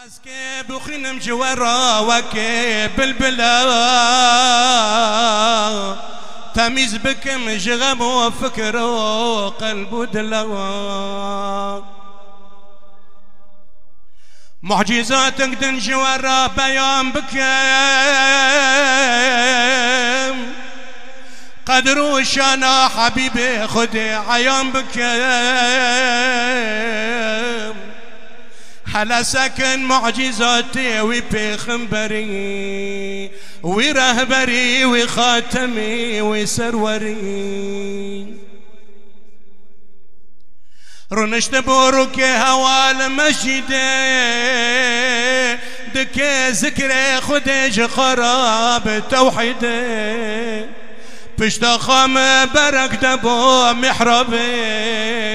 اسكي بخنم جورا وكي بالبلا تميز بكم جغم وفكر وقلب دلا معجزاتك دن جورا بيان بكم قدر وشانا حبيبي خدي عيان بكم هلا سكن معجزاتي وبيخنبري ورهبري وخاتمي وسروري رنشت بوروك هوا المسجدي دكي ذكري خديج خراب توحيدي بشتا خام برك دبو محرابي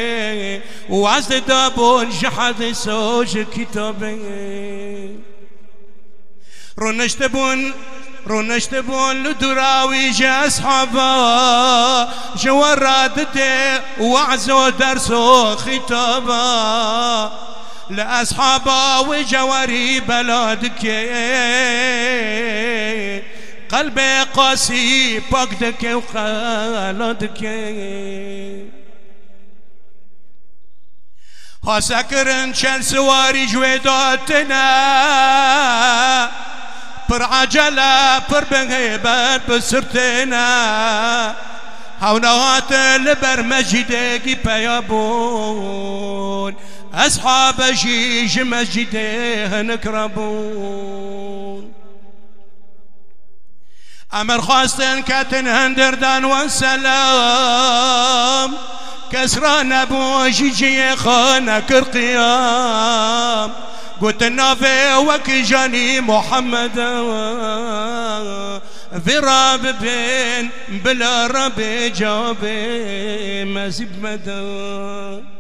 وعز دابو جحد سوج كتابي رونشت بون لدراوي جا اصحابا جورادتي وعزو درسو خطابا لاصحابا وجواري بلادك قلبي قاسي باقدك وخالدك ها سكرن شل سواري جويداتنا پر عجلة پر بغيبات بسرتنا هونوات لبر مجدك بيابون أصحاب جيج مجده نكربون أمر خاصن كاتن هندردان والسلام كسران أبو جيجي خانك القيام قلت النافي وكجاني محمد في راب بين بلا رب جابي مزيب مدى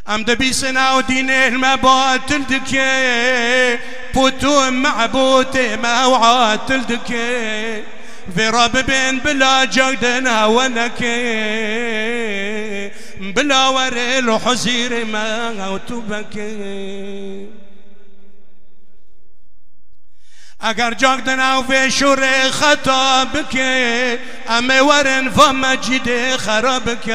أم دبي سنا ودين المبات تلدكي بوتو معبوتي موعات تلدكي في رب بين بلا جودنا ونكي بلا وريل وحزير ما وتبكي اگر جاگدنا في شور خطابك امي ورن فمجد خرابك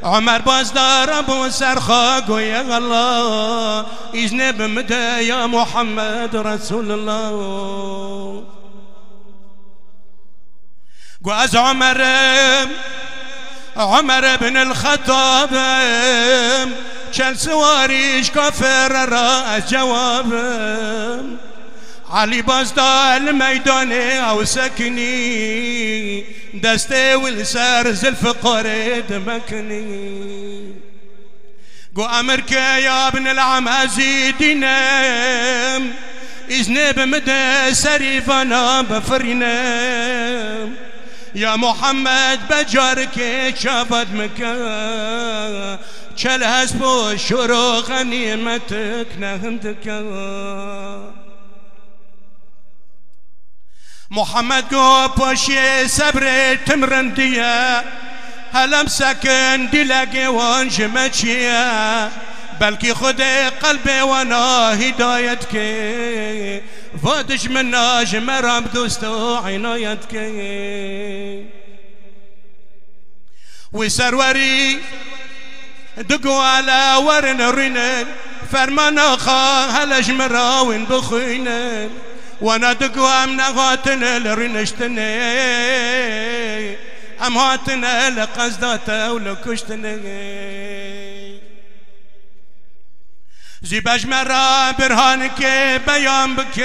عمر بازدار ابو سرخاق ويا الله اذن بمدى يا محمد رسول الله قواز عمر بن الخطاب شل سواريش كفر راس جواب علي بازدا الميدان او سكني دستي والسار زلف قريد مكني قو امرك يا ابن العمازي دينام اذن بمدى سريفنا بفرينام يا محمد بجارك شافت مكان شلهز بو شروع غنيمتك نهمتك محمد قو بوشي صبر تمرندية هلم سكن دلقي وانجمتشية بلكي خدي قلبي وانا هدايتك فادش منا جمرم دوستو عنايتك وسروري دقوا على ورن رنن فرمانا خا هلا جمراوين بخينن وانا دقوا امنا غاتنا لرنشتني ام هاتنا لقصداتا ولكشتني زيباج مرا برهانك بيان بك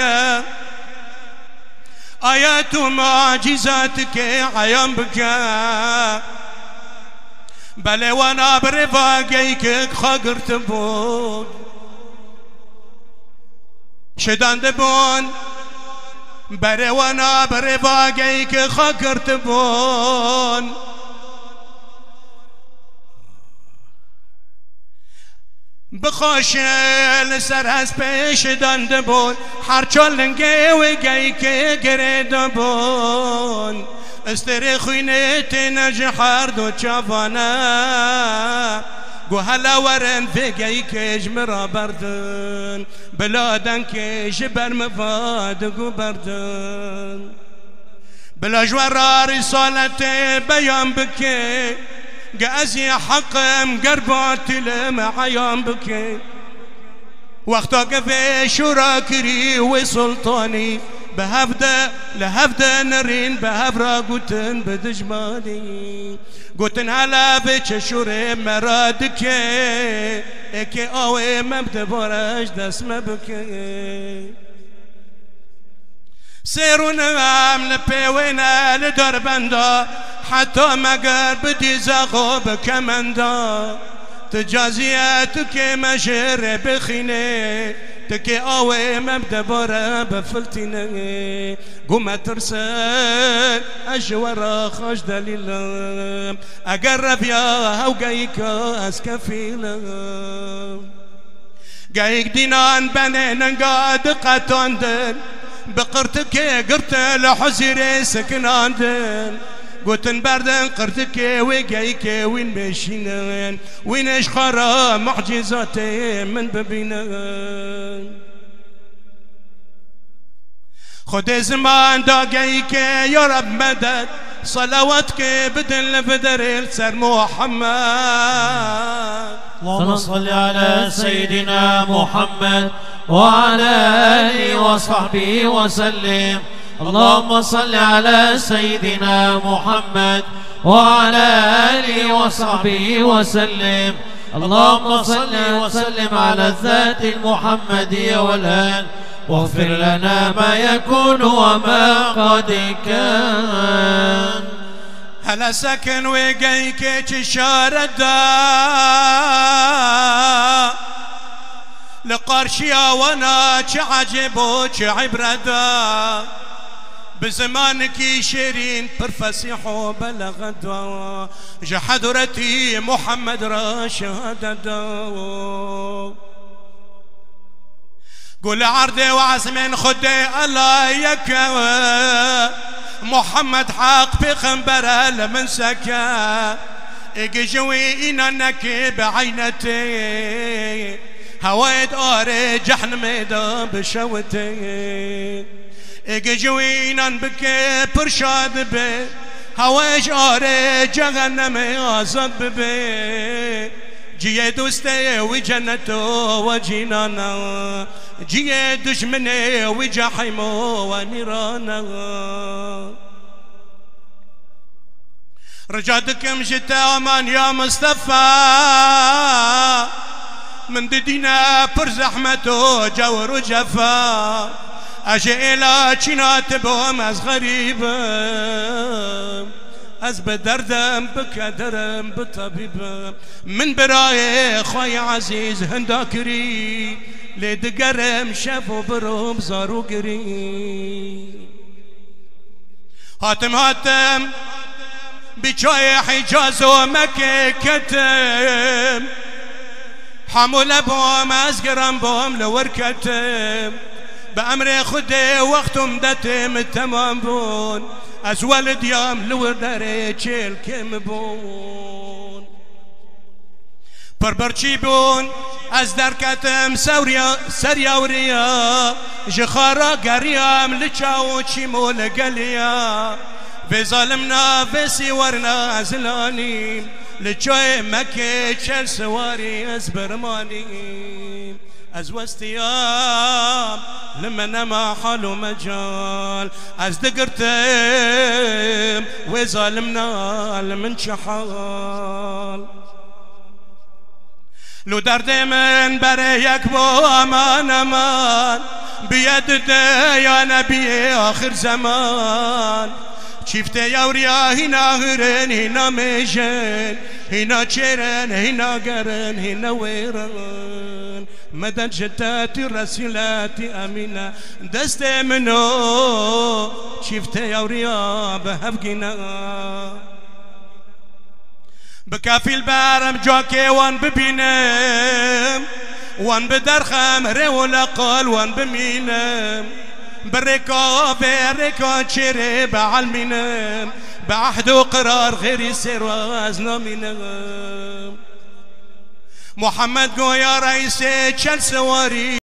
آيات ومعجزاتك عيان بك بل وانا برفاقيك خاقرت بون شدان دبون بل وانا برفاقيك خاقرت بون بخوشل سر از پیش دانده بود هر چالنگه و گی که گرده بود استر خوینه تنج هر دو چوانه قو هلا ورن في قيكش مرا بردن بلادن كيش برمفاد قو بردن بلا جوارا رسالتي بيان بكي قازي حقم قربات المعيان بكي وقتا قفي شراكري وسلطاني بهفدة لهفدة نرين بهفرا قوتن بدجماني قوتن هلا بيش شوري مرادكي اكي اوي مبدا بارش دس مبكي سيرونا لبيوينا لدربندا حتى مقر بدي زاغو بكمندا تجازياتك مجر بخيني تكي اوي مبدا برا بفلتيني قوم ترسل اجورا خاش دليلا اقرب يا هوقايكا اسكفيلا قايك دينان بنين قاد قاتوندن بقرتك قرت لحزيري سكناندن قوتن بردن قرتك وقايك وين مشينن وين اشخرا معجزاتي من ببينن خد زمان داقيك يا رب مدد صلواتك بدل لفدر سر محمد اللهم صل على سيدنا محمد وعلى آله وصحبه وسلم. اللهم صل على سيدنا محمد وعلى آله وصحبه وسلم. اللهم صل وسلم على الذات المحمدية والآن واغفر لنا ما يكون وما قد كان. هلا سكن وقيك تشاردا لقرشيا وانا تعجبو تعبردا بزمانك شيرين برفسيحو بلغدا جحدرتي محمد راشددا قول عرضي وعزم خدي الله يكوى محمد حق بخنبره لمن سكا اجوي انك بعينتي هوايد اوري جحن ميدا بشوتي اجوي ان بك برشاد بي هوايج اوري جهنم ازد بي جيه دوستي وجنته وجنانا جيه دشمني وجحيمه ونيرانا رجعتكم جتا امان يا مصطفى من دينا برز احمته جور وجفا اجي الى چينات بوم از غريبه از بدردم بكدرم بطبيبه من براي خوي عزيز هنداكري لدقرم شافو بروم زارو قري هاتم هاتم بجاي حجاز ومكي كتم حمول بوم ازقرم بوم لوركتم بأمر خدي وقتم دتم تمام بون از ولد يام لورداري چيل كم بون بربرچي بون از دركتم سريا وريا جخارا قريام لچاو چيمو لقليا في ظالمنا في سيورنا زلاني لچوي مكي چل سواري از برماني از وستيام لما ما حالو مجال از دقرتم وظالمنا لمن شحال لو درد من بريك بو امان امان بيد يا نبي اخر زمان شفته يوريا هنا هرن هنا ميجن هنا چرن هنا قرن هنا ويرن مدن جتاتي رسيلاتي امينه دست منو شفته يوريا بهفقنا بكافي البارم جوكي وان ببينم وان بدرخم ريولا قال وان بمينم بريكو بريكو تشيري بعلمينم بعهد وقرار غير يسير وازنا مينم محمد گویا رئیس چل سواری